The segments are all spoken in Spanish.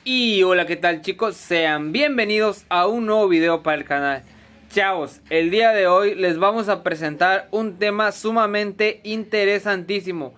Y hola, ¿qué tal, chicos? Sean bienvenidos a un nuevo video para el canal. Chavos, el día de hoy les vamos a presentar un tema sumamente interesantísimo.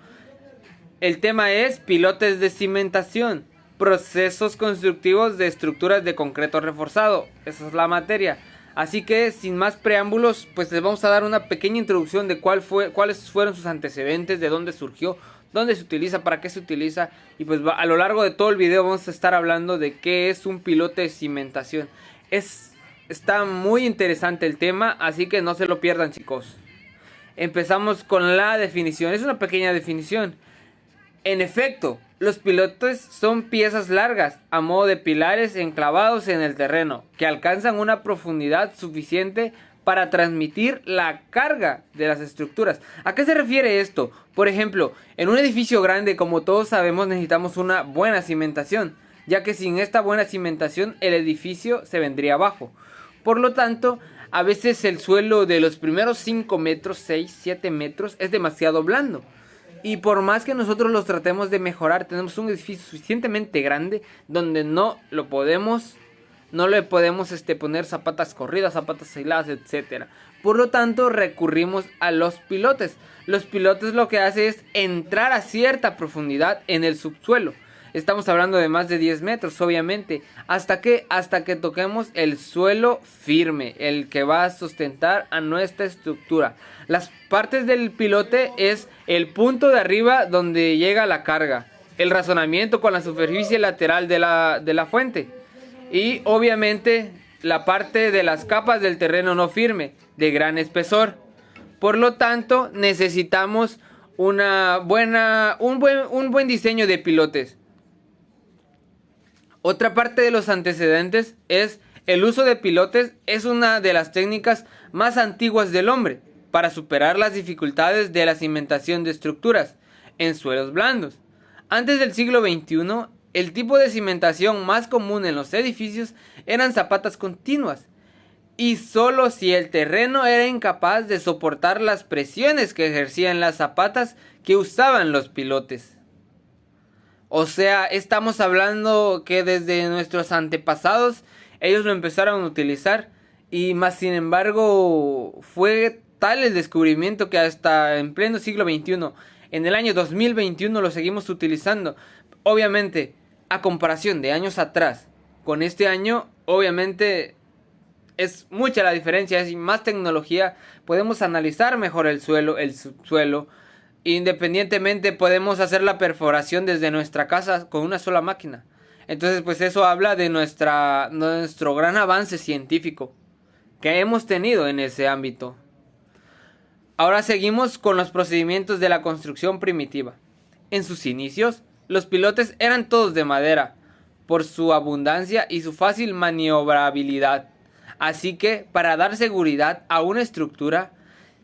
El tema es pilotes de cimentación, procesos constructivos de estructuras de concreto reforzado. Esa es la materia. Así que sin más preámbulos, pues les vamos a dar una pequeña introducción de cuáles fueron sus antecedentes, de dónde surgió, dónde se utiliza, para qué se utiliza. Y pues a lo largo de todo el video vamos a estar hablando de qué es un pilote de cimentación. Está muy interesante el tema, así que no se lo pierdan, chicos. Empezamos con la definición. Es una pequeña definición. En efecto, los pilotes son piezas largas a modo de pilares enclavados en el terreno que alcanzan una profundidad suficiente para transmitir la carga de las estructuras. ¿A qué se refiere esto? Por ejemplo, en un edificio grande, como todos sabemos, necesitamos una buena cimentación, ya que sin esta buena cimentación el edificio se vendría abajo. Por lo tanto, a veces el suelo de los primeros 5 metros, 6, 7 metros es demasiado blando. Y por más que nosotros los tratemos de mejorar, tenemos un edificio suficientemente grande donde no le podemos poner zapatas corridas, zapatas aisladas, etcétera. Por lo tanto, recurrimos a los pilotes. Los pilotes lo que hace es entrar a cierta profundidad en el subsuelo. Estamos hablando de más de 10 metros, obviamente. Hasta que toquemos el suelo firme, el que va a sustentar a nuestra estructura. Las partes del pilote es el punto de arriba donde llega la carga, el razonamiento con la superficie lateral de la fuente. Y obviamente la parte de las capas del terreno no firme, de gran espesor. Por lo tanto, necesitamos un buen diseño de pilotes. Otra parte de los antecedentes es el uso de pilotes. Es una de las técnicas más antiguas del hombre para superar las dificultades de la cimentación de estructuras en suelos blandos. Antes del siglo XXI, el tipo de cimentación más común en los edificios eran zapatas continuas, y solo si el terreno era incapaz de soportar las presiones que ejercían las zapatas que usaban los pilotes. O sea, estamos hablando que desde nuestros antepasados ellos lo empezaron a utilizar, y más sin embargo fue tal el descubrimiento que hasta en pleno siglo XXI, en el año 2021, lo seguimos utilizando. Obviamente, a comparación de años atrás, con este año, obviamente es mucha la diferencia, es más tecnología, podemos analizar mejor el subsuelo. Independientemente podemos hacer la perforación desde nuestra casa con una sola máquina. Entonces pues eso habla de nuestro gran avance científico que hemos tenido en ese ámbito. Ahora seguimos con los procedimientos de la construcción primitiva. En sus inicios, los pilotes eran todos de madera, por su abundancia y su fácil maniobrabilidad. Así que, para dar seguridad a una estructura,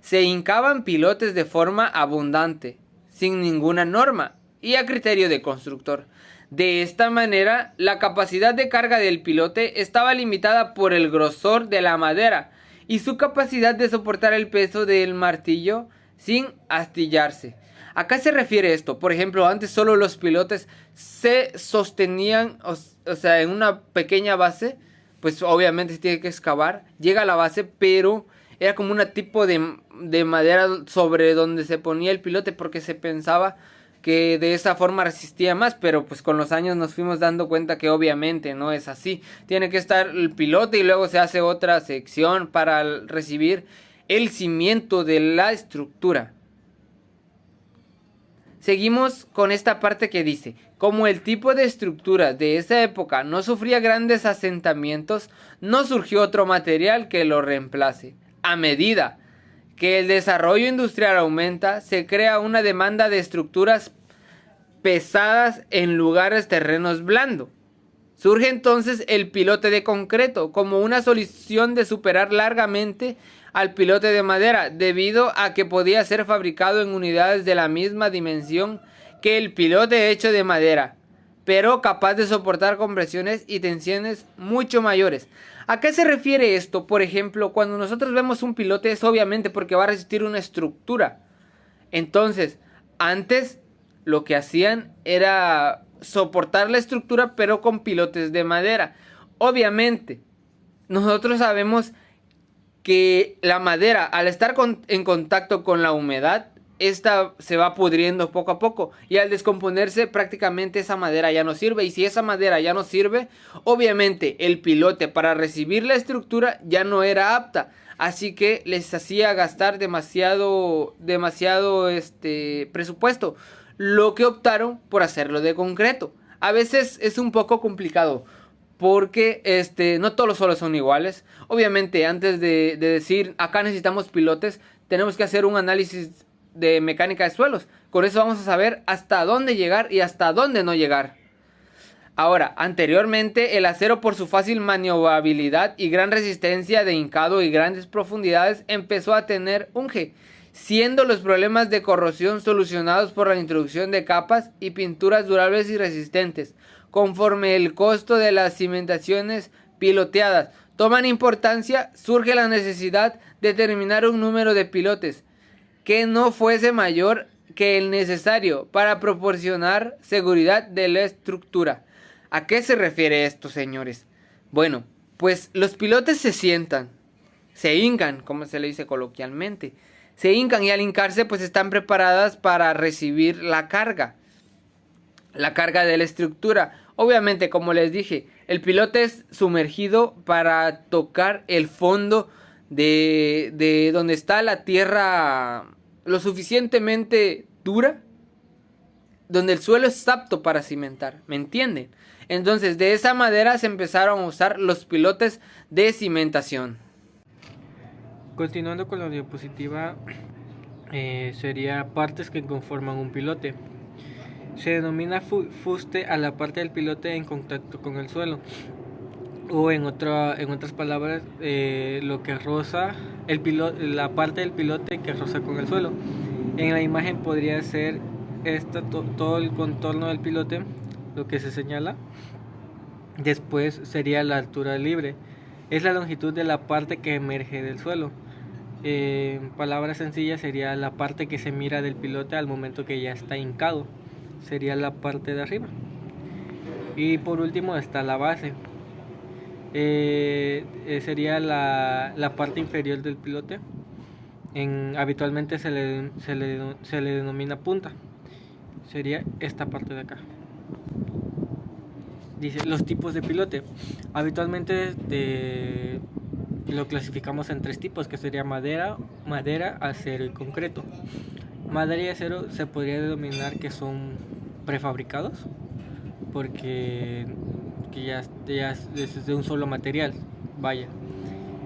se hincaban pilotes de forma abundante, sin ninguna norma y a criterio de constructor. De esta manera, la capacidad de carga del pilote estaba limitada por el grosor de la madera y su capacidad de soportar el peso del martillo sin astillarse. ¿A qué se refiere esto? Por ejemplo, antes solo los pilotes se sostenían, o sea, en una pequeña base. Pues obviamente se tiene que excavar, llega a la base, pero era como un tipo de madera sobre donde se ponía el pilote, porque se pensaba que de esa forma resistía más, pero pues con los años nos fuimos dando cuenta que obviamente no es así. Tiene que estar el pilote y luego se hace otra sección para recibir el cimiento de la estructura. Seguimos con esta parte que dice: como el tipo de estructura de esa época no sufría grandes asentamientos, no surgió otro material que lo reemplace. A medida que el desarrollo industrial aumenta, se crea una demanda de estructuras pesadas en lugares terrenos blandos. Surge entonces el pilote de concreto como una solución de superar largamente al pilote de madera, debido a que podía ser fabricado en unidades de la misma dimensión que el pilote hecho de madera. pero capaz de soportar compresiones y tensiones mucho mayores. ¿A qué se refiere esto? Por ejemplo, cuando nosotros vemos un pilote es obviamente porque va a resistir una estructura. Entonces, antes lo que hacían era soportar la estructura pero con pilotes de madera. Obviamente, nosotros sabemos que la madera, al estar en contacto con la humedad, esta se va pudriendo poco a poco y al descomponerse prácticamente esa madera ya no sirve, y si esa madera ya no sirve, obviamente el pilote para recibir la estructura ya no era apta, así que les hacía gastar demasiado presupuesto, lo que optaron por hacerlo de concreto. A veces es un poco complicado porque no todos los suelos son iguales. Obviamente, antes de decir acá necesitamos pilotes, tenemos que hacer un análisis de mecánica de suelos. Con eso vamos a saber hasta dónde llegar y hasta dónde no llegar. Ahora, anteriormente el acero, por su fácil maniobrabilidad y gran resistencia de hincado y grandes profundidades, empezó a tener unge, siendo los problemas de corrosión solucionados por la introducción de capas y pinturas durables y resistentes. Conforme el costo de las cimentaciones piloteadas toman importancia, surge la necesidad de determinar un número de pilotes que no fuese mayor que el necesario para proporcionar seguridad de la estructura. ¿A qué se refiere esto, señores? Bueno, pues los pilotes se sientan, se hincan, como se le dice coloquialmente. Se hincan y al hincarse pues están preparadas para recibir la carga de la estructura. Obviamente, como les dije, el pilote es sumergido para tocar el fondo de donde está la tierra lo suficientemente dura, donde el suelo es apto para cimentar, ¿me entienden? Entonces, de esa manera se empezaron a usar los pilotes de cimentación. Continuando con la diapositiva, sería partes que conforman un pilote. Se denomina fuste a la parte del pilote en contacto con el suelo, o en otras palabras, lo que roza la parte del pilote que roza con el suelo. En la imagen podría ser todo el contorno del pilote, lo que se señala. Después sería la altura libre, es la longitud de la parte que emerge del suelo. En palabras sencillas, sería la parte que se mira del pilote al momento que ya está hincado, sería la parte de arriba. Y por último está la base, sería la parte inferior del pilote. Habitualmente se le denomina punta, sería esta parte de acá. Dice los tipos de pilote. Habitualmente lo clasificamos en 3 tipos, que sería madera, acero y concreto. Madera y acero se podría denominar que son prefabricados, porque ya es de un solo material, vaya.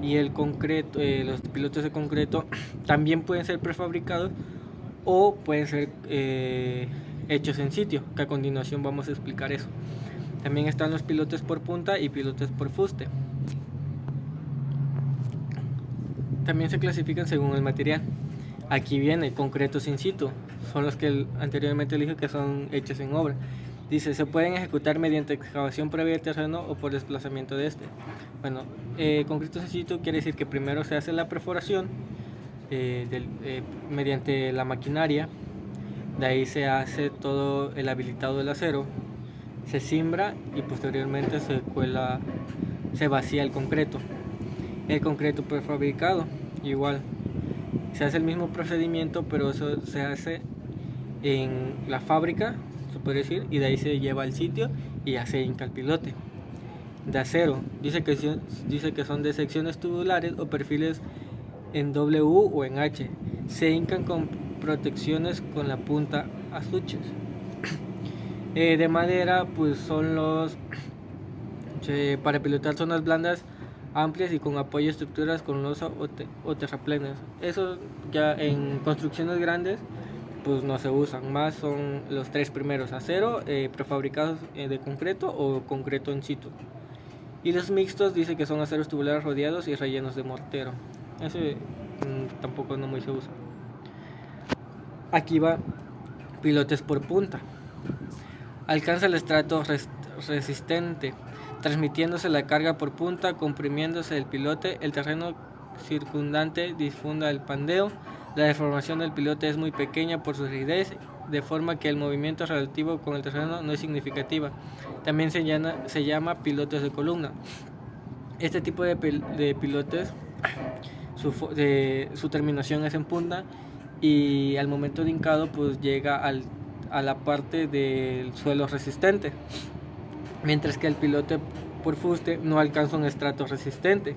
Y el concreto, los pilotes de concreto también pueden ser prefabricados o pueden ser hechos en sitio, que a continuación vamos a explicar eso. También están los pilotes por punta y pilotes por fuste. También se clasifican según el material. Aquí viene concretos in situ, son los que anteriormente dije que son hechos en obra. Dice, se pueden ejecutar mediante excavación previa del terreno o por desplazamiento de este. Bueno, concretos in situ quiere decir que primero se hace la perforación mediante la maquinaria. De ahí se hace todo el habilitado del acero, se cimbra y posteriormente se vacía el concreto. El concreto prefabricado, igual, se hace el mismo procedimiento, pero eso se hace en la fábrica, se puede decir, y de ahí se lleva al sitio y ya se hinca el pilote. De acero, dice que son de secciones tubulares o perfiles en W o en H. Se hincan con protecciones con la punta astuches. De madera, pues son para pilotar zonas blandas, amplias y con apoyo a estructuras con losa o terraplenes. Eso ya en construcciones grandes pues no se usan, más son los 3 primeros: acero, prefabricados de concreto o concreto in situ. Y los mixtos dice que son aceros tubulares rodeados y rellenos de mortero. Ese tampoco no muy se usa. Aquí va pilotes por punta. alcanza el estrato resistente, transmitiéndose la carga por punta, comprimiéndose el pilote, el terreno circundante difunda el pandeo, la deformación del pilote es muy pequeña por su rigidez, de forma que el movimiento relativo con el terreno no es significativa. También se llama pilotes de columna. Este tipo de pilotes, su terminación es en punta y al momento de hincado pues llega a la parte del suelo resistente, mientras que el pilote por fuste no alcanza un estrato resistente,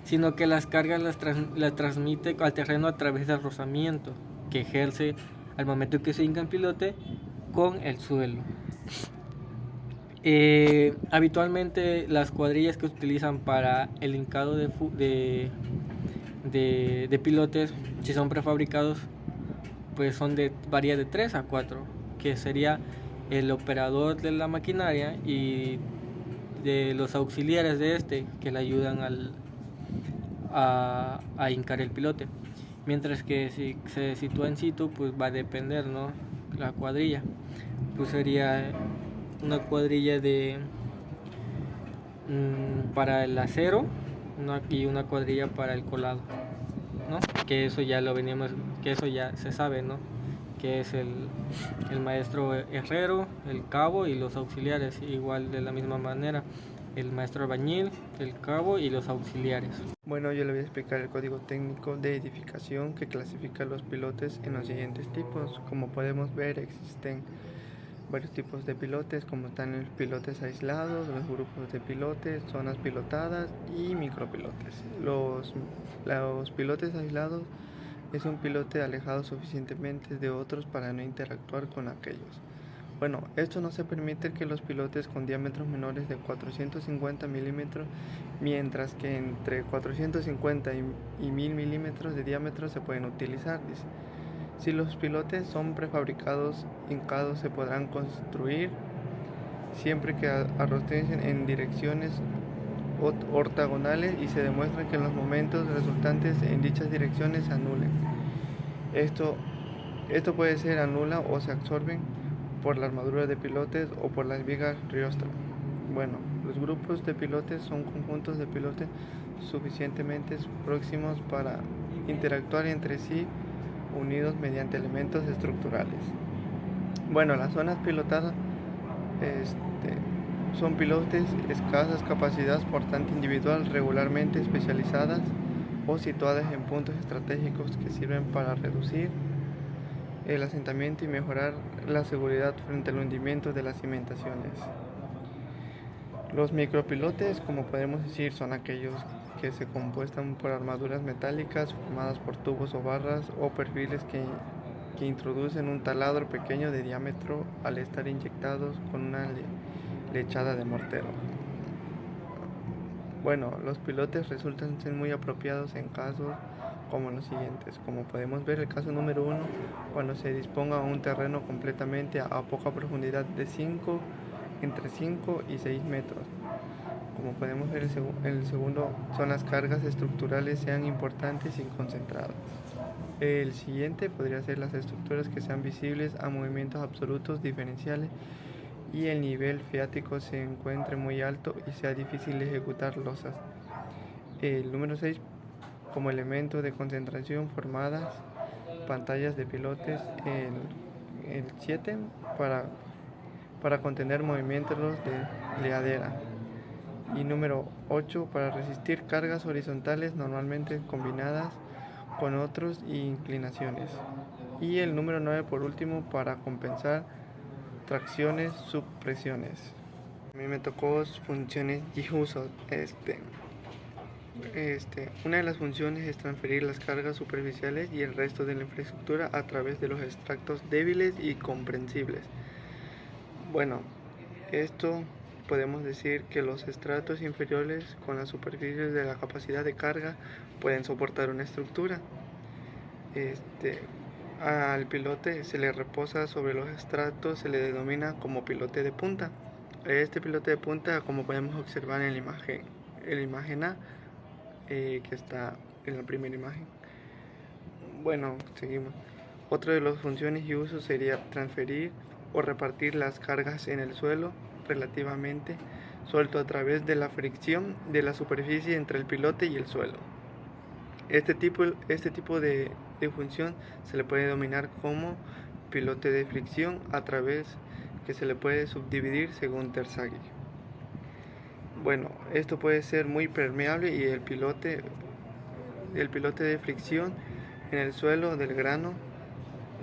sino que las cargas las transmite al terreno a través del rozamiento que ejerce al momento que se hinca el pilote con el suelo. Habitualmente las cuadrillas que utilizan para el hincado de pilotes, si son prefabricados, pues varía de 3 a 4, que sería el operador de la maquinaria y de los auxiliares de este que le ayudan a hincar el pilote. Mientras que si se sitúa en situ, pues va a depender, ¿no? La cuadrilla, pues sería una cuadrilla para el acero y una cuadrilla para el colado, ¿no? Que eso ya que eso ya se sabe, ¿no? Que es el maestro herrero, el cabo y los auxiliares, igual de la misma manera, el maestro albañil, el cabo y los auxiliares. Bueno, yo le voy a explicar el código técnico de edificación que clasifica los pilotes en los siguientes tipos. Como podemos ver, existen varios tipos de pilotes, como están los pilotes aislados, los grupos de pilotes, zonas pilotadas y micropilotes. Los pilotes aislados es un pilote alejado suficientemente de otros para no interactuar con aquellos. Bueno, esto no se permite que los pilotes con diámetros menores de 450 milímetros, mientras que entre 450 y 1000 milímetros de diámetro se pueden utilizar, dice. Si los pilotes son prefabricados, hincados, se podrán construir siempre que arrosten en direcciones ortogonales y se demuestre que los momentos resultantes en dichas direcciones se anulen. Esto puede ser anula o se absorben por la armadura de pilotes o por las vigas riostra. Bueno, los grupos de pilotes son conjuntos de pilotes suficientemente próximos para interactuar entre sí, unidos mediante elementos estructurales. Bueno, las zonas pilotadas son pilotes escasas capacidades portante individual, regularmente especializadas o situadas en puntos estratégicos que sirven para reducir el asentamiento y mejorar la seguridad frente al hundimiento de las cimentaciones. Los micropilotes, como podemos decir, son aquellos que se compuestan por armaduras metálicas formadas por tubos o barras o perfiles que introducen un taladro pequeño de diámetro al estar inyectados con una lechada de mortero. Bueno, los pilotes resultan ser muy apropiados en casos como los siguientes. Como podemos ver, el caso número 1, cuando se disponga un terreno completamente a poca profundidad de entre 5 y 6 metros. Como podemos ver, el segundo son las cargas estructurales sean importantes y concentradas. El siguiente podría ser las estructuras que sean visibles a movimientos absolutos diferenciales y el nivel freático se encuentre muy alto y sea difícil ejecutar losas. El número 6, como elemento de concentración formadas pantallas de pilotes. El 7, para contener movimientos de leadera. Y número 8, para resistir cargas horizontales normalmente combinadas con otros y inclinaciones. Y el número 9, por último, para compensar tracciones, subpresiones. A mí me tocó funciones y usos. Una de las funciones es transferir las cargas superficiales y el resto de la infraestructura a través de los extractos débiles y comprensibles. Bueno, esto podemos decir que los estratos inferiores con las superficies de la capacidad de carga pueden soportar una estructura. Al pilote se le reposa sobre los estratos, se le denomina como pilote de punta. Este pilote de punta, como podemos observar en la imagen A, que está en la primera imagen. Bueno, seguimos. Otra de las funciones y usos sería transferir o repartir las cargas en el suelo relativamente suelto a través de la fricción de la superficie entre el pilote y el suelo. Este tipo de función se le puede denominar como pilote de fricción, a través que se le puede subdividir según Terzaghi. Bueno, esto puede ser muy permeable y el pilote de fricción en el suelo del grano,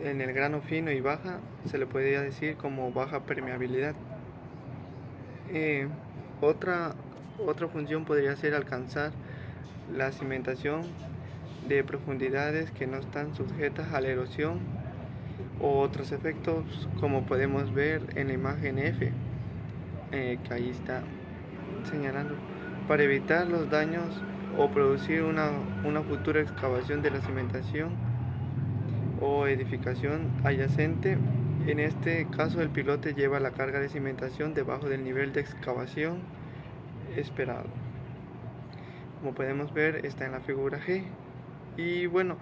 en el grano fino y baja, se le podría decir como baja permeabilidad. Otra función podría ser alcanzar la cimentación de profundidades que no están sujetas a la erosión o otros efectos, como podemos ver en la imagen F, que ahí está señalando, para evitar los daños o producir una futura excavación de la cimentación o edificación adyacente. En este caso, el pilote lleva la carga de cimentación debajo del nivel de excavación esperado. Como podemos ver, está en la figura G. Y bueno,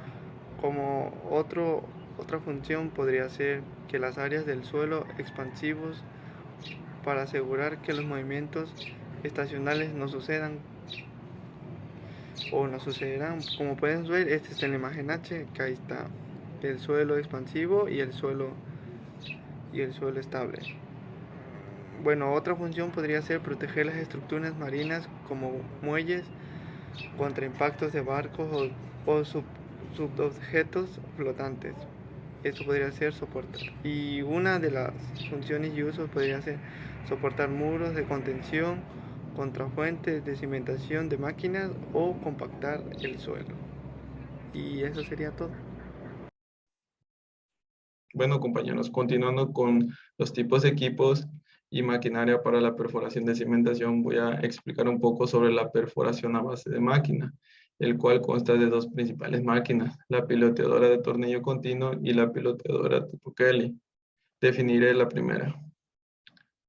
como otra función podría ser que las áreas del suelo expansivos, para asegurar que los movimientos estacionales no sucedan o no sucederán. Como podemos ver, este está en la imagen H, que ahí está el suelo expansivo y el suelo estable. Bueno, otra función podría ser proteger las estructuras marinas como muelles contra impactos de barcos o subobjetos flotantes. Esto podría ser soportar. Y una de las funciones y usos podría ser soportar muros de contención contra fuentes de cimentación de máquinas o compactar el suelo. Y eso sería todo. Bueno, compañeros, continuando con los tipos de equipos y maquinaria para la perforación de cimentación, voy a explicar un poco sobre la perforación a base de máquina, el cual consta de dos principales máquinas, la piloteadora de tornillo continuo y la piloteadora tipo Kelly. Definiré la primera.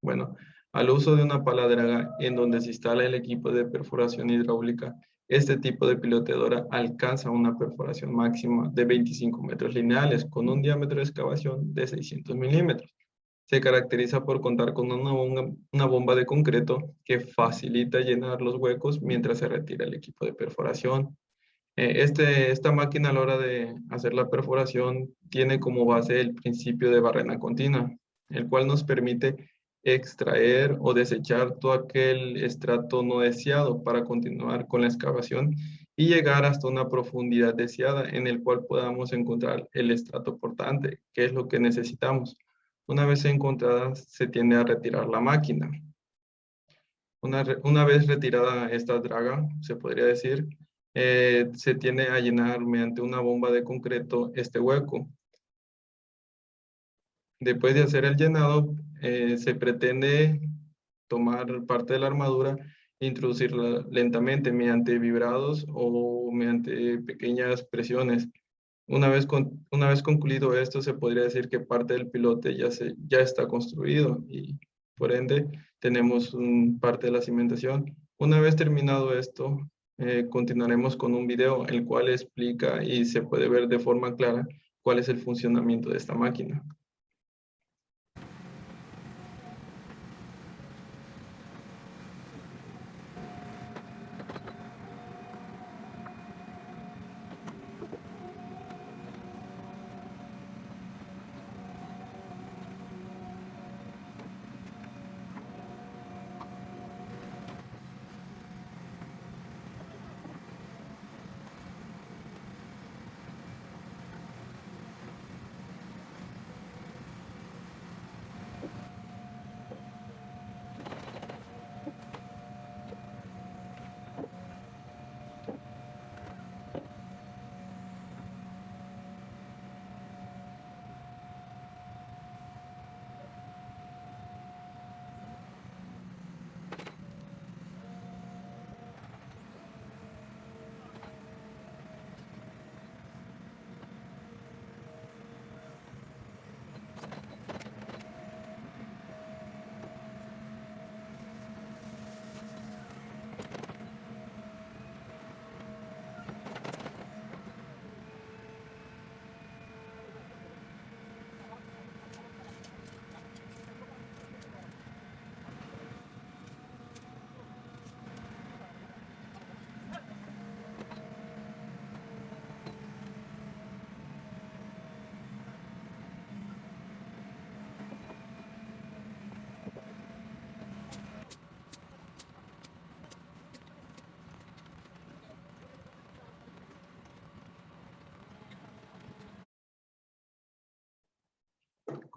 Bueno, al uso de una pala draga en donde se instala el equipo de perforación hidráulica, este tipo de piloteadora alcanza una perforación máxima de 25 metros lineales con un diámetro de excavación de 600 milímetros. Se caracteriza por contar con una bomba de concreto que facilita llenar los huecos mientras se retira el equipo de perforación. Esta máquina a la hora de hacer la perforación tiene como base el principio de barrena continua, el cual nos permite extraer o desechar todo aquel estrato no deseado para continuar con la excavación y llegar hasta una profundidad deseada en el cual podamos encontrar el estrato portante, que es lo que necesitamos. Una vez encontrada, se tiende a retirar la máquina. Una vez retirada esta draga, se podría decir, se tiende a llenar mediante una bomba de concreto este hueco. Después de hacer el llenado, se pretende tomar parte de la armadura e introducirla lentamente mediante vibrados o mediante pequeñas presiones. Una vez concluido esto, se podría decir que parte del pilote ya está construido y por ende tenemos parte de la cimentación. Una vez terminado esto, continuaremos con un video el cual explica y se puede ver de forma clara cuál es el funcionamiento de esta máquina.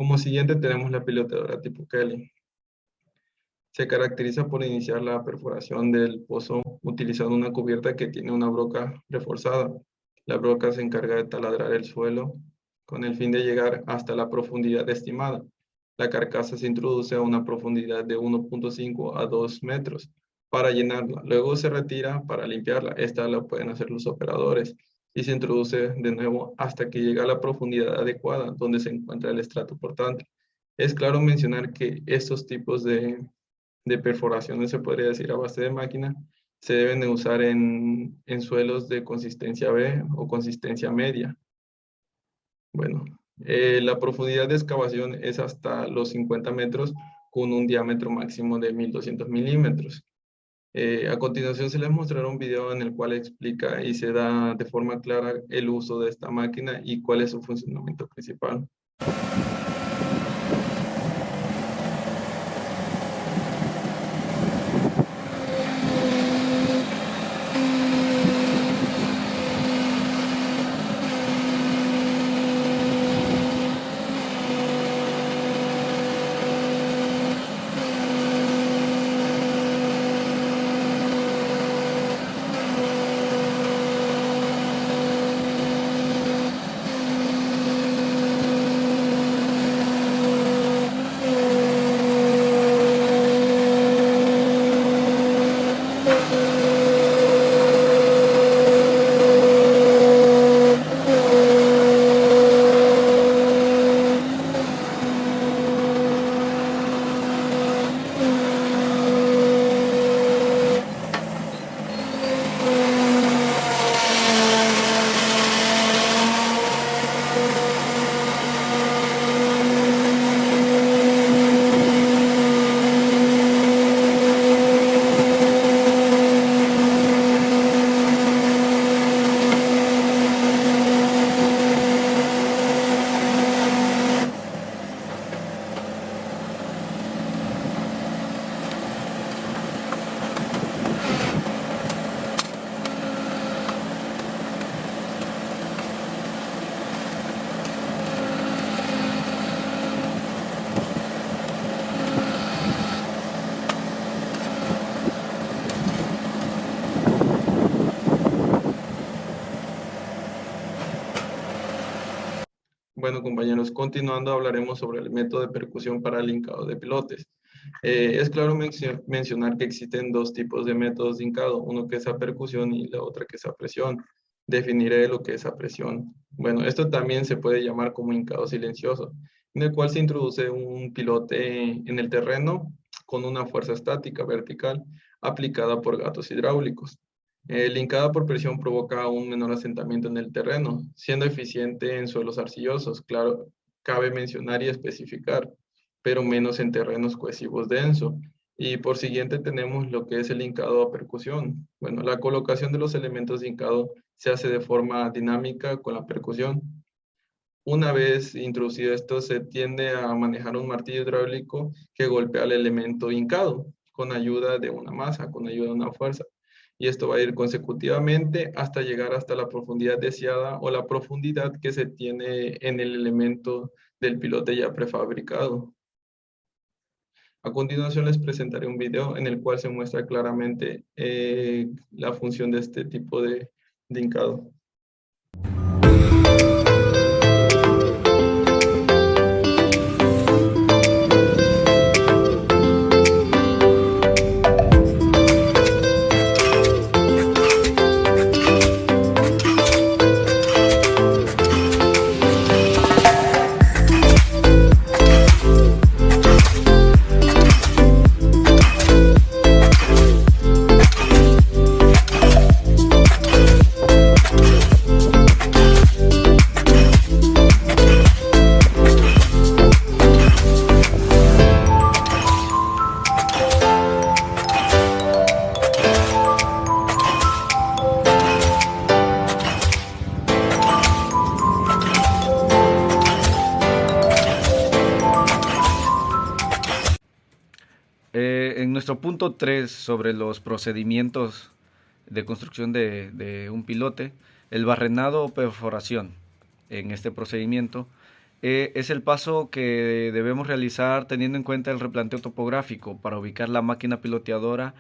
Como siguiente tenemos la piloteadora tipo Kelly. Se caracteriza por iniciar la perforación del pozo utilizando una cubierta que tiene una broca reforzada. La broca se encarga de taladrar el suelo con el fin de llegar hasta la profundidad estimada. La carcasa se introduce a una profundidad de 1.5 a 2 metros para llenarla. Luego se retira para limpiarla. Esta la pueden hacer los operadores y se introduce de nuevo hasta que llega a la profundidad adecuada donde se encuentra el estrato portante. Es claro mencionar que estos tipos de perforaciones, se podría decir a base de máquina, se deben de usar en suelos de consistencia B o consistencia media. Bueno, la profundidad de excavación es hasta los 50 metros con un diámetro máximo de 1200 milímetros. A continuación se les mostrará un video en el cual explica y se da de forma clara el uso de esta máquina y cuál es su funcionamiento principal. Bueno, compañeros, continuando hablaremos sobre el método de percusión para el hincado de pilotes. Es claro mencionar que existen dos tipos de métodos de hincado, uno que es a percusión y la otra que es a presión. Definiré lo que es a presión. Bueno, esto también se puede llamar como hincado silencioso, en el cual se introduce un pilote en el terreno con una fuerza estática vertical aplicada por gatos hidráulicos. El hincado por presión provoca un menor asentamiento en el terreno, siendo eficiente en suelos arcillosos, claro, cabe mencionar y especificar, pero menos en terrenos cohesivos densos. Y por siguiente tenemos lo que es el hincado a percusión. Bueno, la colocación de los elementos de hincado se hace de forma dinámica con la percusión. Una vez introducido esto, se tiende a manejar un martillo hidráulico que golpea el elemento hincado con ayuda de una masa, con ayuda de una fuerza. Y esto va a ir consecutivamente hasta llegar hasta la profundidad deseada o la profundidad que se tiene en el elemento del pilote ya prefabricado. A continuación les presentaré un video en el cual se muestra claramente la función de este tipo de hincado. En nuestro punto 3 sobre los procedimientos de construcción de un pilote, el barrenado o perforación. En este procedimiento es el paso que debemos realizar teniendo en cuenta el replanteo topográfico para ubicar la máquina piloteadora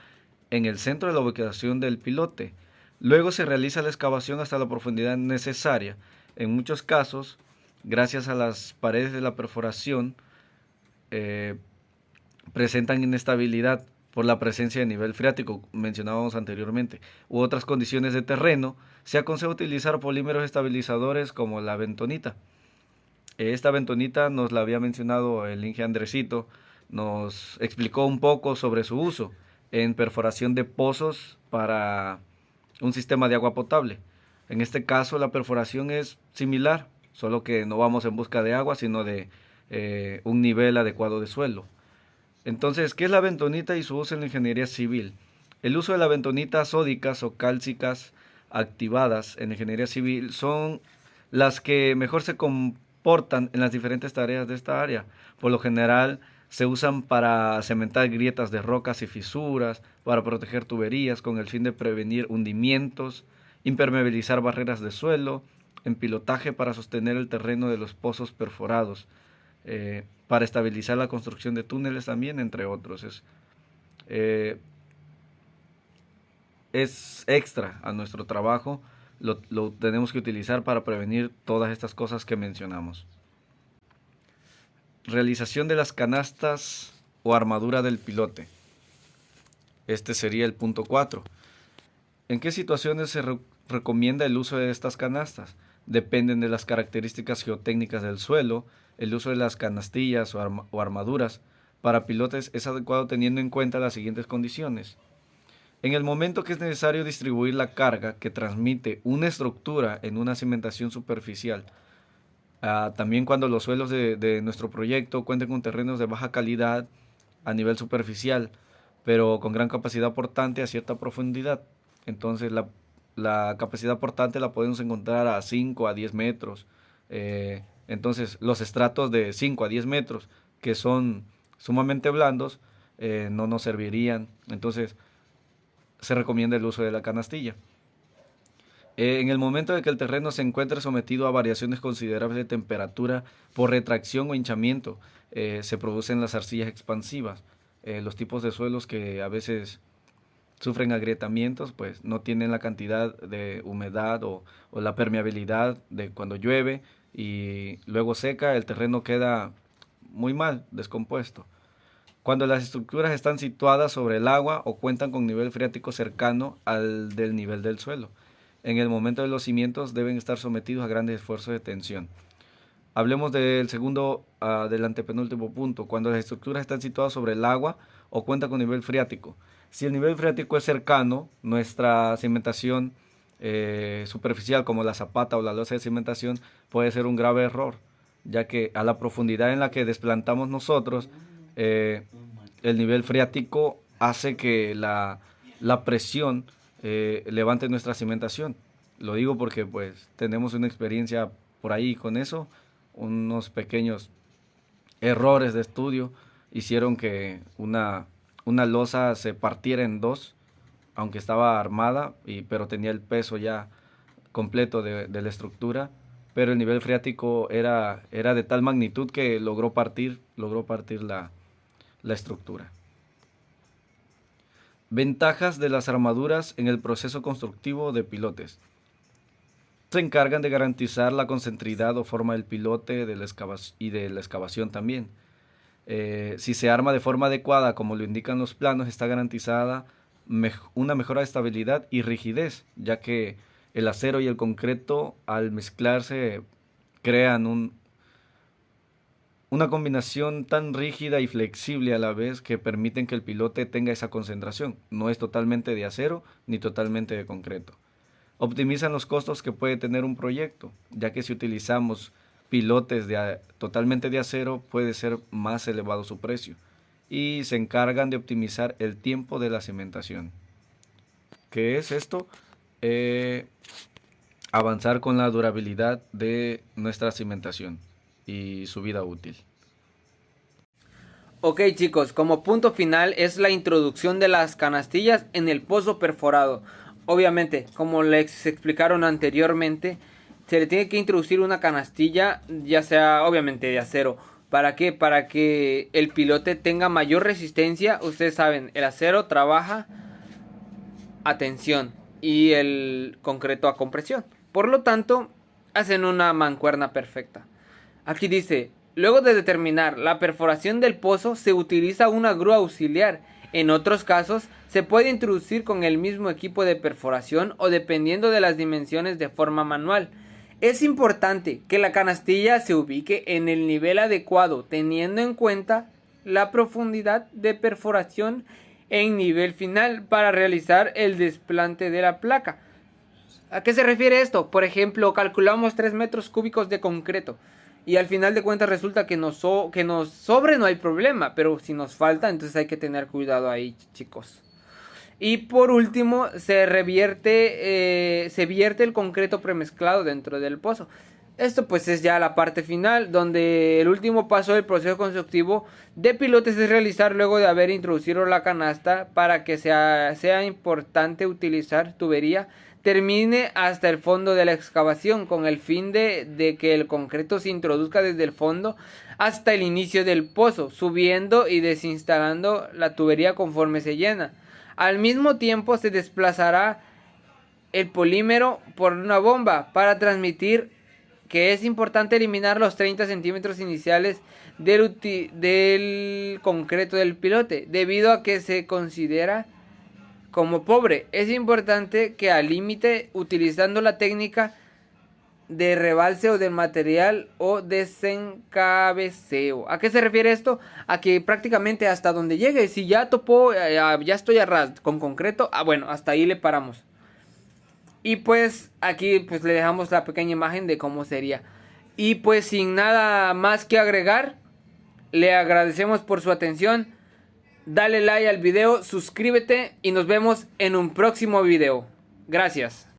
en el centro de la ubicación del pilote. Luego se realiza la excavación hasta la profundidad necesaria. En muchos casos, gracias a las paredes de la perforación, presentan inestabilidad por la presencia de nivel freático, mencionábamos anteriormente, u otras condiciones de terreno. Se aconseja utilizar polímeros estabilizadores como la bentonita. Esta bentonita nos la había mencionado el Inge Andresito, nos explicó un poco sobre su uso en perforación de pozos para un sistema de agua potable. En este caso la perforación es similar, solo que no vamos en busca de agua, sino de un nivel adecuado de suelo. Entonces, ¿qué es la bentonita y su uso en la ingeniería civil? El uso de la bentonita sódicas o cálcicas activadas en la ingeniería civil son las que mejor se comportan en las diferentes tareas de esta área. Por lo general, se usan para cementar grietas de rocas y fisuras, para proteger tuberías con el fin de prevenir hundimientos, impermeabilizar barreras de suelo, en pilotaje para sostener el terreno de los pozos perforados, para estabilizar la construcción de túneles también, entre otros. Es extra a nuestro trabajo, lo tenemos que utilizar para prevenir todas estas cosas que mencionamos. Realización de las canastas o armadura del pilote. Este sería el punto 4. ¿En qué situaciones se recomienda el uso de estas canastas? Dependen de las características geotécnicas del suelo. El uso de las canastillas o armaduras para pilotes es adecuado teniendo en cuenta las siguientes condiciones. En el momento que es necesario distribuir la carga que transmite una estructura en una cimentación superficial. También cuando los suelos de nuestro proyecto cuenten con terrenos de baja calidad a nivel superficial, pero con gran capacidad portante a cierta profundidad. Entonces la capacidad portante la podemos encontrar a 5 a 10 metros. Entonces los estratos de 5 a 10 metros que son sumamente blandos no nos servirían. Entonces se recomienda el uso de la canastilla. En el momento de que el terreno se encuentre sometido a variaciones considerables de temperatura por retracción o hinchamiento, se producen las arcillas expansivas. Los tipos de suelos que a veces sufren agrietamientos, pues no tienen la cantidad de humedad o la permeabilidad de cuando llueve y luego seca, el terreno queda muy mal, descompuesto. Cuando las estructuras están situadas sobre el agua o cuentan con nivel freático cercano al del nivel del suelo. En el momento de los cimientos deben estar sometidos a grandes esfuerzos de tensión. Hablemos del segundo, del antepenúltimo punto, cuando las estructuras están situadas sobre el agua o cuentan con nivel freático. Si el nivel freático es cercano, nuestra cimentación superficial como la zapata o la losa de cimentación puede ser un grave error, ya que a la profundidad en la que desplantamos nosotros, el nivel freático hace que la presión levante nuestra cimentación. Lo digo porque pues tenemos una experiencia por ahí con eso. Unos pequeños errores de estudio hicieron que una losa se partiera en dos, aunque estaba armada, pero tenía el peso ya completo de la estructura, pero el nivel freático era de tal magnitud que logró partir la estructura. Ventajas de las armaduras en el proceso constructivo de pilotes. Se encargan de garantizar la concentridad o forma del pilote y de la excavación también. Si se arma de forma adecuada, como lo indican los planos, está garantizada una mejora de estabilidad y rigidez, ya que el acero y el concreto al mezclarse crean una combinación tan rígida y flexible a la vez que permiten que el pilote tenga esa concentración. No es totalmente de acero ni totalmente de concreto. Optimizan los costos que puede tener un proyecto, ya que si utilizamos pilotes totalmente de acero puede ser más elevado su precio. Y se encargan de optimizar el tiempo de la cimentación. ¿Qué es esto? Avanzar con la durabilidad de nuestra cimentación y su vida útil. Ok chicos, como punto final es la introducción de las canastillas en el pozo perforado. Obviamente, como les explicaron anteriormente, se le tiene que introducir una canastilla, ya sea obviamente de acero. ¿Para qué? Para que el pilote tenga mayor resistencia. Ustedes saben, el acero trabaja a tensión y el concreto a compresión. Por lo tanto, hacen una mancuerna perfecta. Aquí dice, luego de determinar la perforación del pozo, se utiliza una grúa auxiliar. En otros casos, se puede introducir con el mismo equipo de perforación o dependiendo de las dimensiones de forma manual. Es importante que la canastilla se ubique en el nivel adecuado, teniendo en cuenta la profundidad de perforación en nivel final para realizar el desplante de la placa. ¿A qué se refiere esto? Por ejemplo, calculamos 3 metros cúbicos de concreto y al final de cuentas resulta que nos sobre, no hay problema, pero si nos falta, entonces hay que tener cuidado ahí, chicos. Y por último, se vierte el concreto premezclado dentro del pozo. Esto pues es ya la parte final, donde el último paso del proceso constructivo de pilotes es realizar luego de haber introducido la canasta. Para que sea importante utilizar tubería, termine hasta el fondo de la excavación, con el fin de que el concreto se introduzca desde el fondo hasta el inicio del pozo, subiendo y desinstalando la tubería conforme se llena. Al mismo tiempo se desplazará el polímero por una bomba para transmitir que es importante eliminar los 30 centímetros iniciales del concreto del pilote, debido a que se considera como pobre. Es importante que al límite, utilizando la técnica de rebalse o del material o desencabeceo. ¿A qué se refiere esto? A que prácticamente hasta donde llegue, si ya topó, ya estoy a ras con concreto, bueno, hasta ahí le paramos. Y pues aquí pues le dejamos la pequeña imagen de cómo sería. Y pues sin nada más que agregar, le agradecemos por su atención. Dale like al video, suscríbete y nos vemos en un próximo video. Gracias.